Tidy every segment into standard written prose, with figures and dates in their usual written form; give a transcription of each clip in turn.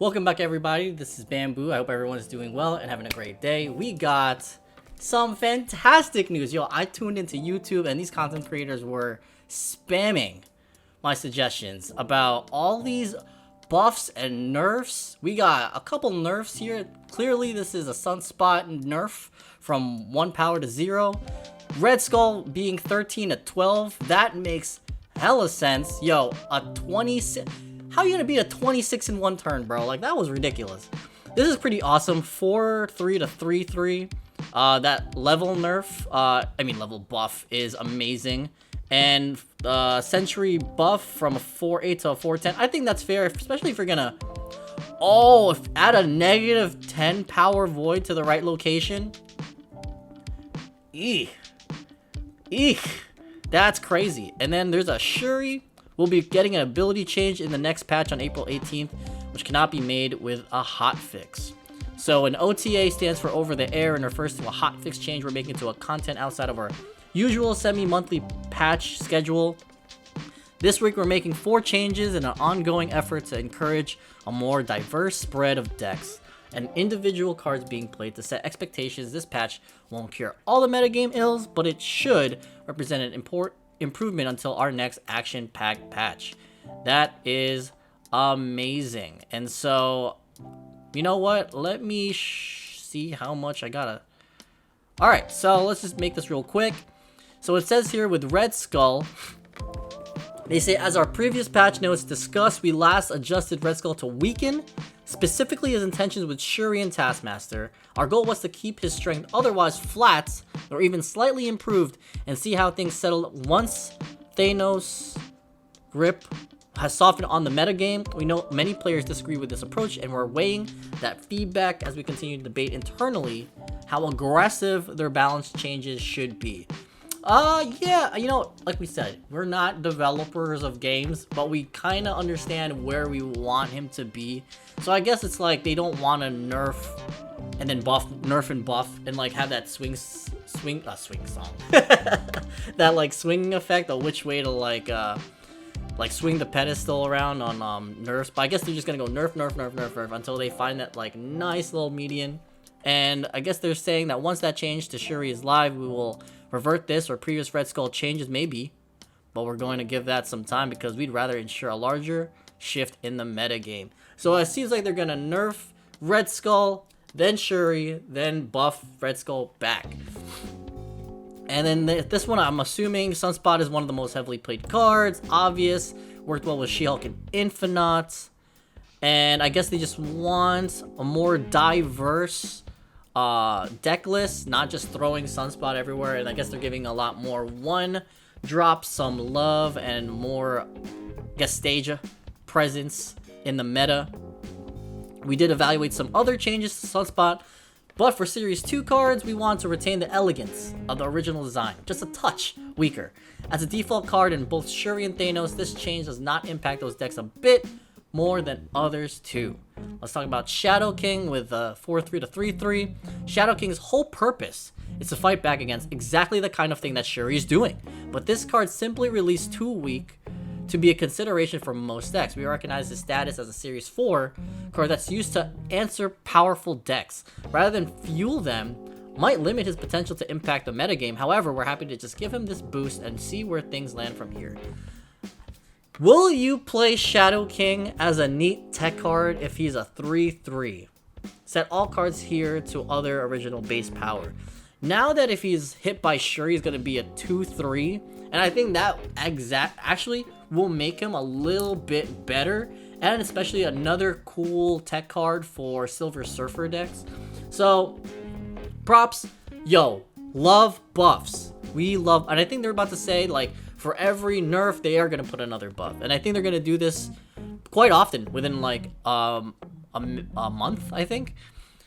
Welcome back, everybody. This is Bamboo. I hope everyone is doing well and having a great day. We got some fantastic news. Yo, I tuned into YouTube and these content creators were spamming my suggestions about all these buffs and nerfs. We got a couple nerfs here. Clearly, this is a sunspot nerf from 1 power to 0. Redskull being 13 to 12. That makes hella sense. Yo, a 26... How are you gonna beat a 26 in 1 turn, bro? Like, that was ridiculous. This is pretty awesome. 4-3 to 3-3. That level nerf, level buff is amazing. And sentry buff from a 4-8 to a 4-10. I think that's fair, especially if you're gonna... add a negative 10 power void to the right location. Eek. That's crazy. And then there's a shuri. We'll be getting an ability change in the next patch on April 18th, which cannot be made with a hotfix. So an OTA stands for over the air and refers to a hotfix change we're making to a content outside of our usual semi-monthly patch schedule. This week we're making 4 changes in an ongoing effort to encourage a more diverse spread of decks and individual cards being played. To set expectations, this patch won't cure all the metagame ills, but it should represent an improvement until our next action-packed patch. That is amazing. And so, you know what? Let me see how much I gotta... Alright, so let's just make this real quick. So it says here with redskull, they say, as our previous patch notes discussed, we last adjusted redskull to weaken, specifically his intentions with shuri and taskmaster. Our goal was to keep his strength otherwise flat or even slightly improved and see how things settle once Thanos' grip has softened on the metagame. We know many players disagree with this approach, and we're weighing that feedback as we continue to debate internally how aggressive their balance changes should be. Yeah, you know, like we said, we're not developers of games, but we kind of understand where we want him to be. So I guess it's like they don't want to nerf and then nerf and buff and like have that swing song. That like swinging effect of which way to like swing the pedestal around on nerfs. But I guess they're just gonna go nerf until they find that like nice little median. And I guess they're saying that once that change to shuri is live, we will revert this or previous redskull changes, maybe. But we're going to give that some time because we'd rather ensure a larger shift in the metagame. So it seems like they're going to nerf redskull, then shuri, then buff redskull back. And then this one, I'm assuming sunspot is one of the most heavily played cards. Obvious. Worked well with She-Hulk and Infinite. And I guess they just want a more diverse deck list, not just throwing sunspot everywhere. And I guess they're giving a lot more one drop, some love, and more, I guess, stage presence in the meta. We did evaluate some other changes to sunspot, but for series 2 cards, we want to retain the elegance of the original design, just a touch weaker. As a default card in both shuri and Thanos, this change does not impact those decks a bit more than others too. Let's talk about Shadowking with 4-3 to 3-3. Shadowking's whole purpose is to fight back against exactly the kind of thing that shuri is doing. But this card simply released too weak to be a consideration for most decks. We recognize his status as a Series 4 card that's used to answer powerful decks. Rather than fuel them, might limit his potential to impact the metagame. However, we're happy to just give him this boost and see where things land from here. Will you play Shadowking as a neat tech card if he's a 3-3? Set all cards here to other original base power. Now that if he's hit by shuri, he's going to be a 2-3. And I think that actually will make him a little bit better. And especially another cool tech card for Silver Surfer decks. So, props. Yo, love buffs. We love... And I think they're about to say, like, for every nerf, they are going to put another buff. And I think they're going to do this quite often, within, like, a month, I think.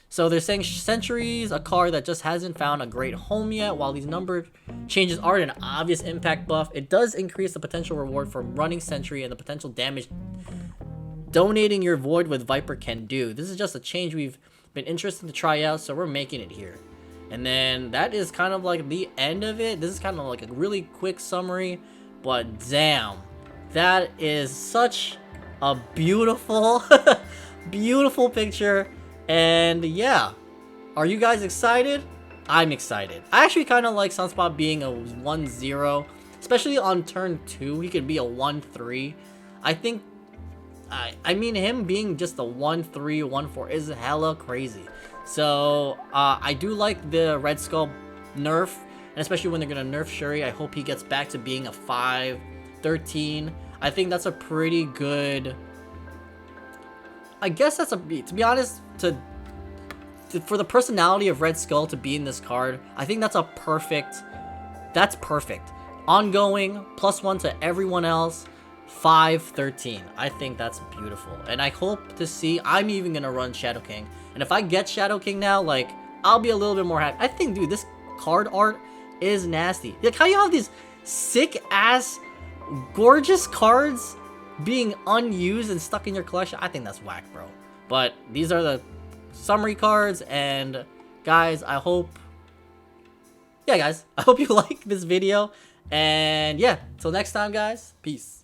So they're saying Sentry's a card that just hasn't found a great home yet. While these number changes aren't an obvious impact buff, it does increase the potential reward from running Sentry and the potential damage donating your void with Viper can do. This is just a change we've been interested to try out, so we're making it here. And then that is kind of like the end of it. This is kind of like a really quick summary, but damn, that is such a beautiful Beautiful picture. And yeah, are you guys excited? I'm excited. I actually kind of like Sunspot being a 1-0, especially on turn 2. He could be a 1-3. I think, I mean, him being just a 1-3, 1-4 is hella crazy. So I do like the Red Skull nerf, and especially when they're gonna nerf Shuri. I hope he gets back to being a 5-13. I think that's a pretty good. I guess that's a, to be honest, for the personality of Red Skull to be in this card, I think that's a perfect. That's perfect. Ongoing, +1 to everyone else, 5-13. I think that's beautiful. And I hope to see, I'm even gonna run Shadowking. And if I get Shadowking now, like, I'll be a little bit more happy. I think, dude, this card art is nasty. Like, how you have these sick-ass, gorgeous cards being unused and stuck in your collection? I think that's whack, bro. But these are the summary cards, and guys, I hope you like this video. And yeah, till next time, guys, peace.